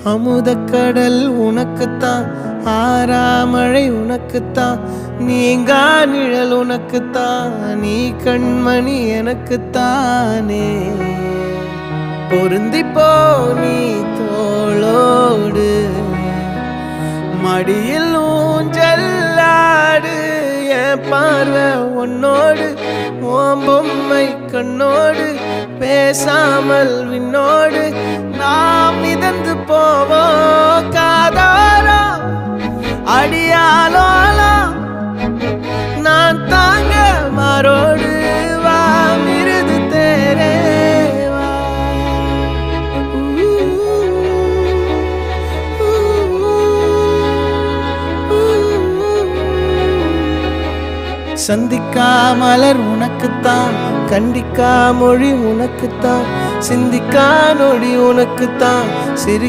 அமுதக்கடல் உனக்குத்தான், ஆறாமழை உனக்குத்தான், நீங்கா நிழல் உனக்குத்தான், நீ கண்மணி எனக்குத்தானே. பொருந்திப்போ நீ தோளோடு, மடியில் ஊஞ்சல்லாடு, என் பார்வை உன்னோடு, ஓம் பொம்மை கண்ணோடு, பேசாமல் விண்ணோடு நாம் மிதந்து போவோம் காதாரோ அடியாலோலா, நான் தாங்க மாறோடு வா மிருது தேரேவா. சந்திக்கா மலர் உனக்குத்தான், கண்டிக்கா மொழி உனக்குத்தான், சிந்திக்கா நொடி உனக்குத்தான், சிரி